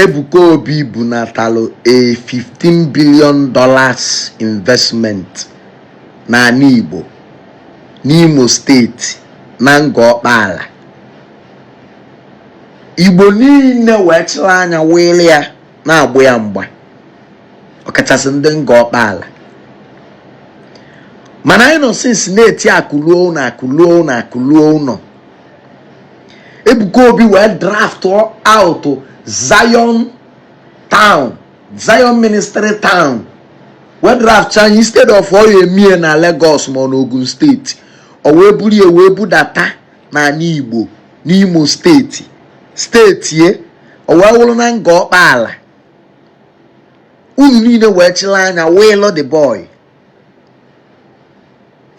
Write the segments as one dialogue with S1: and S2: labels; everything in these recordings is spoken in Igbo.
S1: Ebuka Obi bunatalo a $15 billion investment na Igbo n'Imo State na Ngor-Okpala. Igbo niile wee chịrị anya wele ya na-agbụ ya mgba, ọkachasị ndị Ngor-Okpala. Mana anyị nọ since na-eti akụluo ụnọ. Ebuka Obi wee draft out Zion town, Zion ministry town. We draft change instead of all emie na Lagos ma n'Ogun State. O wee buru ye wee budata na Igbo, n'Imo State. State ye, o wee wụrụ na Ngor-Okpala. Unu niile wee chịrị anya wee lọ the boy.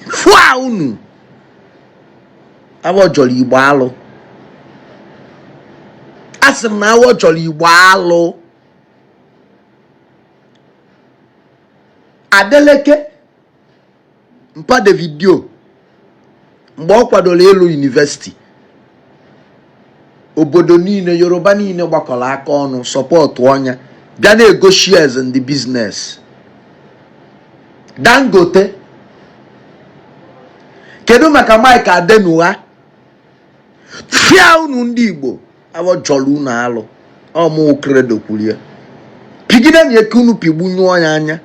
S1: Fua unu. Awo jọrọ Igbo alụ. Asị m na awo jọrọ Igbo alụ. Adeleke mpa de video mgbe ọ kwadoro elu university. Obodo niile, Yoruba niile gbakọrọ aka ọnụ support ọnya bịa na-ego shares in the business. Dangote kedu maka Mike Adenuga? Fia unu ndị Igbo awo jọrọ unu alụ. Ọmụ credo kwulie pigide nye kunu pigbunyu anya.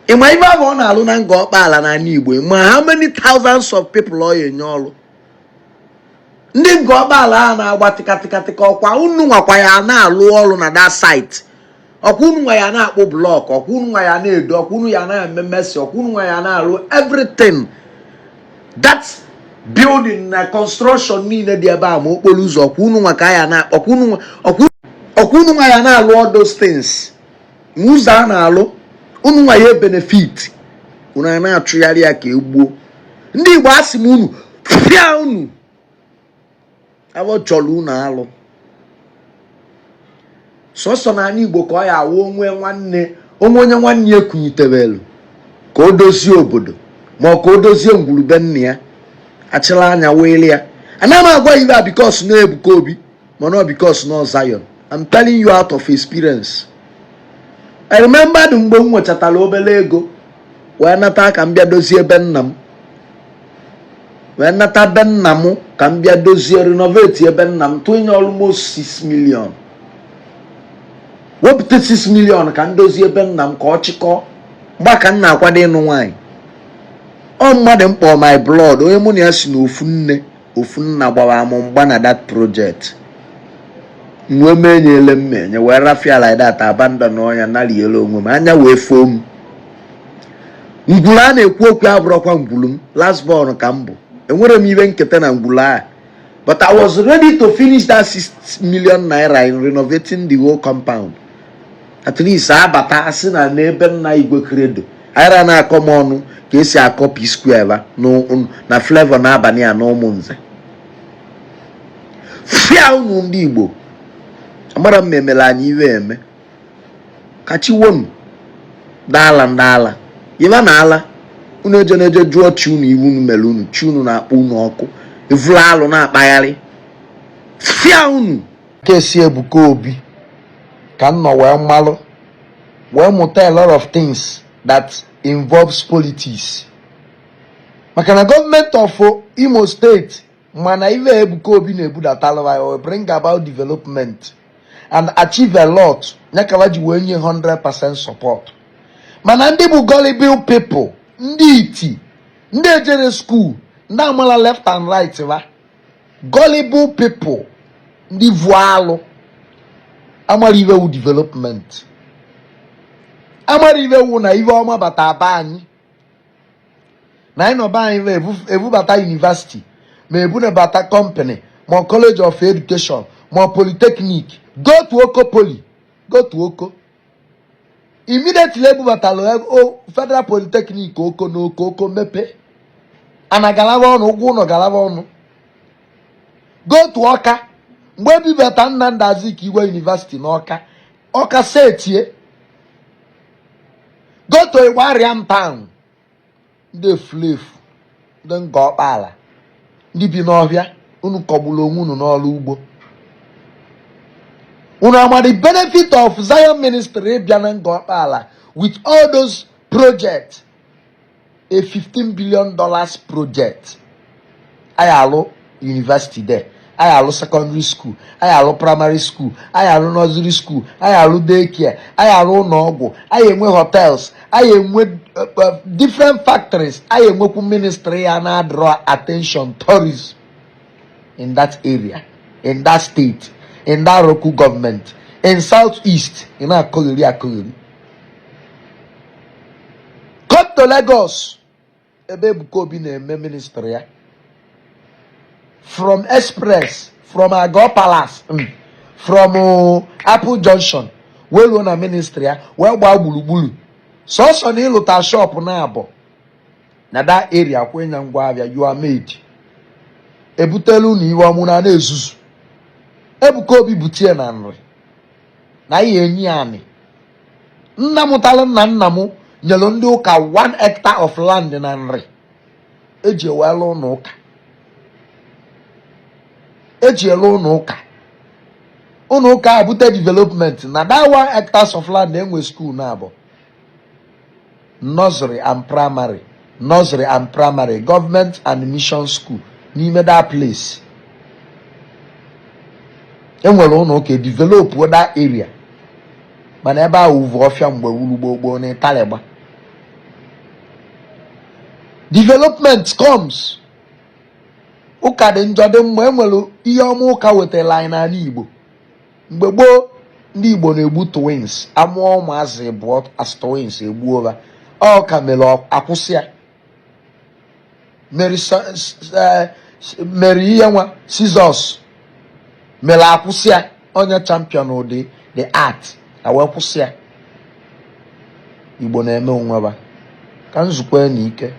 S1: Ima ibe ọ na-alụ na Ngor-Okpala na Igbo, ma how many thousands of people ọ yenye ọlụ. Ndị Ngor-Okpala na-agba tikatika ọkwa unu nwakwa ya na-alụ ọlụ na that site. Ọkwa unu nwa ya na-akpụ block, ọkwa unu nwa ya na-edo, ọkwa unu ya na-eme mesi, ọkwa unu nwa ya na-alụ everything. That building na construction niile dị ebe a ma okporo ụzọ, ọkwa unu nwa ka ya na ọkwa unu nwa ya na-alụ all those things. Ụzọ a na-alụ unu nwa ya benefit. Unu na-achụgharị ya ka egbuo. Ndị Igbo asị m unu fịa unu awo jọrọ unu alụ. Sọsọ na anyị Igbo ka ọ ya awụ onye nwanne ya kunyitebelu ka o dozie obodo ma ọ ka o dozie ngwurube nne ya achịla anya wele ya. Ana m agwa ibe a because no Ebuka Obi ma no because no Zion. I'm telling you out of experience. I remember the mgbe m nwechatara obele ego wee nata ka m bịa dozie ebe nna m. Wee nata be nna m ka m bịa dozie renovate ebe nna m tụnye almost 6 million. Wepụta 6 million ka m dozie ebe nna m ka ọ chịkọ mgba ka m na-akwado ịnụ nwaanyị. Ọ mmadụ m kpọọ my blood, onye mụ na ya si na ofu nna gbawa m mgba na that project. Nwe m enyele m enye wee rafia like that abandon ọnya nariele onwe m anya wee foo m. Ngwulu a na-ekwu okwu abụrọkwa ngwulu m, last born ka m bụ. Enwere m ibe nketa na ngwulu a. But I was ready to finish that 6 million naira in renovating the whole compound. At least abata asị na n'ebe nna Igwe credo. Ayra na-akọ m ọnụ ka esi akọ P-Square na Flavor n'abalị a n'Ụmụnze. Fia unu ndị Igbo. Amara m emela anyị iwe eme. Kachiwonu dala iba na ala unu eje jụọ chi unu iwu unu mere unu chi unu na-akpọ unu ọkụ evula alụ na-akpagharị. Fia unu kesi Ebuka Obi ka nọ wee mmalụ wee mụta a lot of things that involves politics. Maka na gọọmenti of Imo State mana iwe Ebuka Obi na-ebudatalụ will bring about development and achieve a lot. Nyakawa ji wee nye 100% support. Mana ndị bụ gullible people, ndị iti, ndị ejere school, ndị amala left and right ba. Gullible people, ndị vualụ. Amara iwe wu development. Amara iwe wu na iwe ọma bata aba anyị. Na anyị nọba anyị ebu bata university, ma ebu na bata company, ma college of education, ma polytechnic. Go to Oko Poly. Go to Oko. Immediately ebubatalo Federal Polytechnic Oko n'Oko Oko mepe. Ana galava ọnụ ụgwọ ụnọ galava ọnụ. Go to Ọka. Mgbe ebibata Nnamdi Azikiwe University n'Ọka. Ọka setie. Go to Iwariam Town. Ndị Flefu. Ndị Ngor-Okpala. Ndị bi n'ọhịa. Unu kọgburu onwe unu n'ọrụ ugbo. The benefit of Zion Ministry Ngor-Okpala with all those projects, a $15 billion project. I allow university there. I allow secondary school. I allow primary school. I allow nursery school. I allow daycare. I allow nogo. I am hotels. I am different factories. I am ministry and I draw attention tourism in that area, in that state, in that local government, in southeast, in our Akogiri. Come to Lagos, ebe bukobi na ministry. From Express, from Ngor-Okpala, from Apple Junction, well on a ministry, well bulu. So ni luta shop na abo. Na that area when you are made. Ebutelu ni iwa muna na ezuzu. Ebukobi butie na nri. Na ihe enyi ani. Nna mutala na nna mu nyelo ndị ụka 1 hectare of land na nri. Eji ewelu n'ụka. Ejelu ụka abute development na that 1 hectares of land enwe school na abo. Nursery and primary, government and mission school n'ime that place. Enwere ụka develop that area. Mana ebe ahụ uvu ọfịa mgbe wulugbogbo na Italịgba. Development comes. Ụka dị njọ dị mma, enwere ihe ọma ụka wetara anyị n'ala Igbo. Mgbe gboo ndị Igbo na-egbu twins, amụọ ụmụazị bụ as twins egbu over. Ọ ka mere akwụsịa. Mere ihe nwa Scissors mere akwụsịa, onye champion ụdị the art awe kwụsịa. Igbo na-eme onwe ba ka nzukọ n'ike.